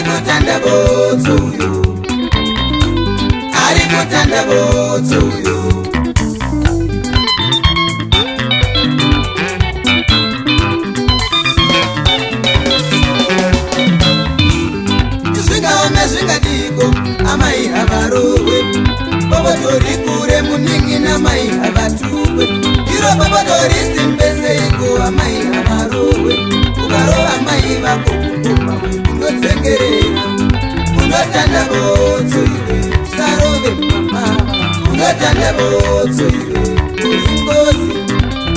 Kutanda Botso yo, ari Kutanda Botso yo. Zvinga diko amai havarohwe, bobotori kure muningi namai havatubwe. Iro bobotori simbese iko amai havarohwe, ukaroha mai vako kukuma unotsengerera. Kutanda Botso iwe, sarove mama. Kutanda Botso iwe, uringozi.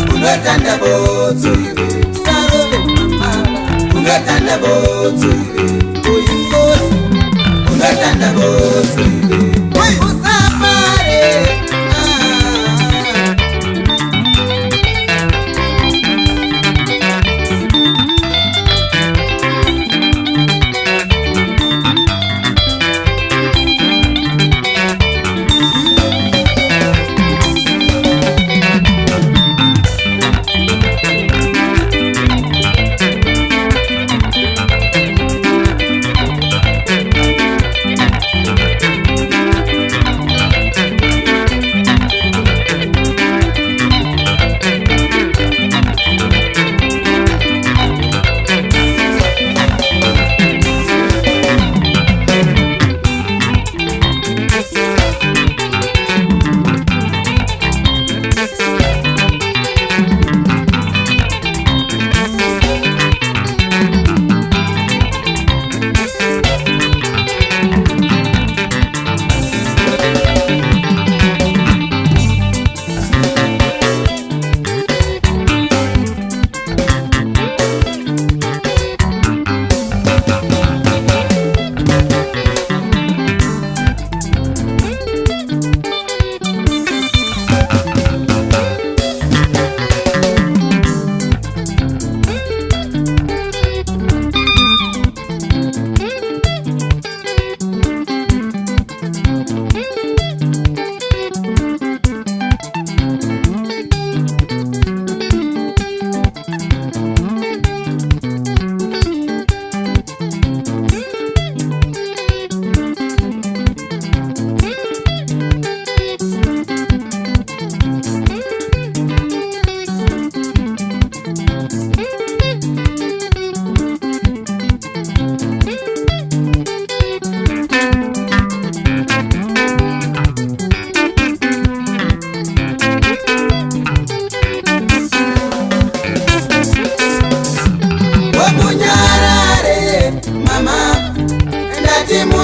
Kutanda Botso iwe, sarove mama. Kutanda Botso iwe, uringozi. Kutanda Botso iwe, usafare.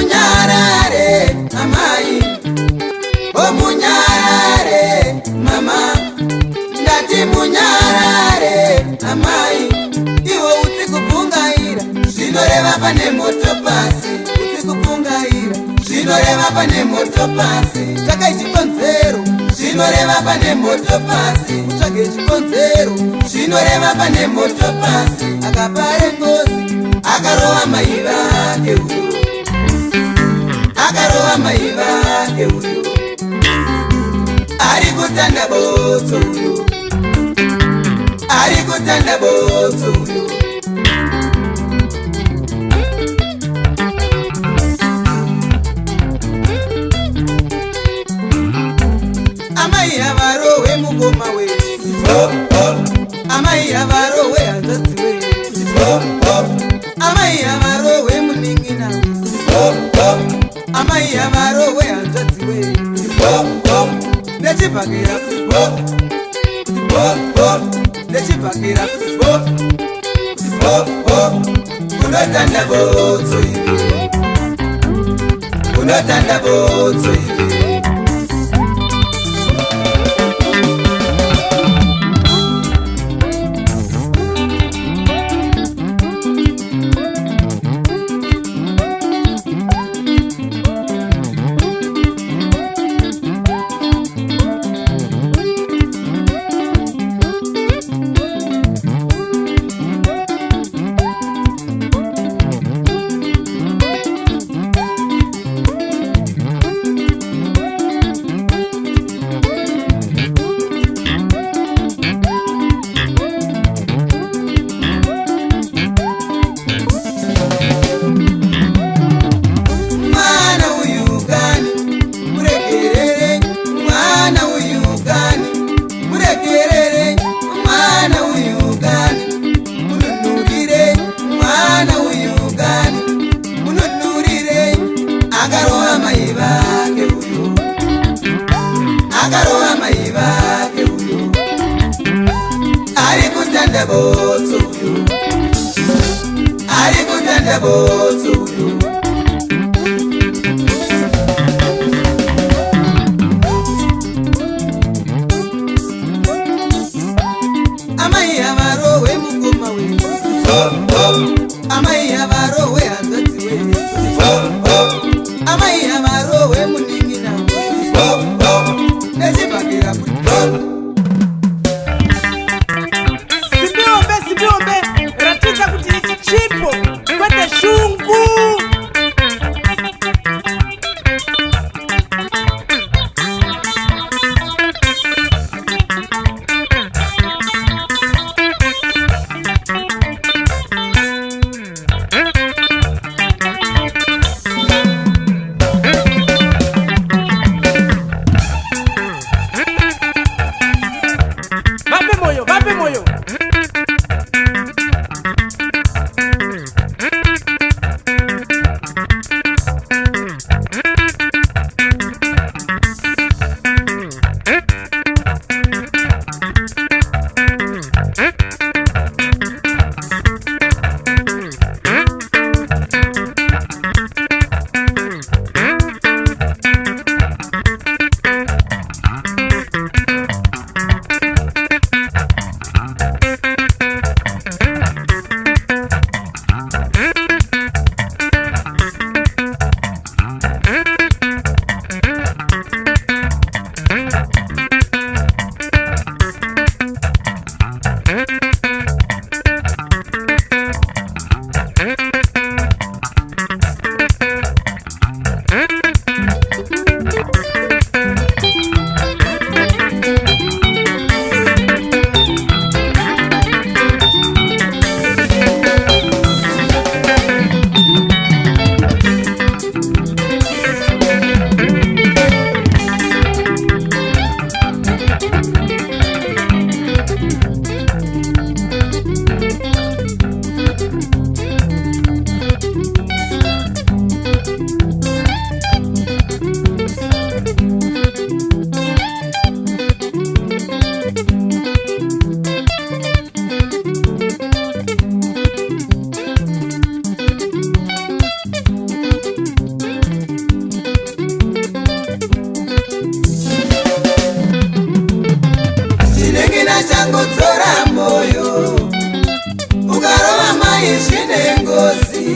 Munyarare, Amai, oh munyarare, mama, ndati munyarare, Amai, iwo utikupungaira, zvinoreva pane moto pasi, utikupungaira, zvinoreva pane moto pasi, tsvakai chikonzero, zvinoreva pane moto pasi, tsvage chikonzero, zvinoreva pane moto pasi, akapare ngozi, akarowa mai vake uyo. Akarowa mai vake uyo, ari Kutanda Botso uyo, ari Kutanda Botso uyo. Amai havarohwe mukoma we, oh oh. Amai havarohwe Hadzisi. Amai havarohwe muningina. Amai havarohwe Hadzisi. Nechibhakira nechibhakira Kutanda Botso, Kutanda Botso. Kutanda Botso, Kutanda Botso. Amai havarohwe mukoma we. Amai havarohwe Hadzisi. Amai havarohwe muningina. Nechibhakira ratidza kuti ichi chipo kwete shungu. Vape moyo. changodzora moyo ukarova mai zvine ngozi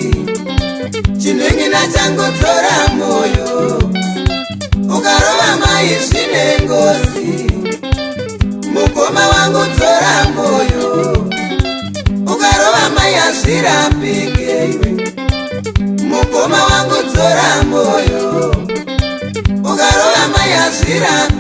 chinengina changodzora moyo ukarova mai zvine ngozi mukoma wangu dzora moyo ukarova mai hazvirapike mukoma wangu dzora moyo ukarova mai hazvirapike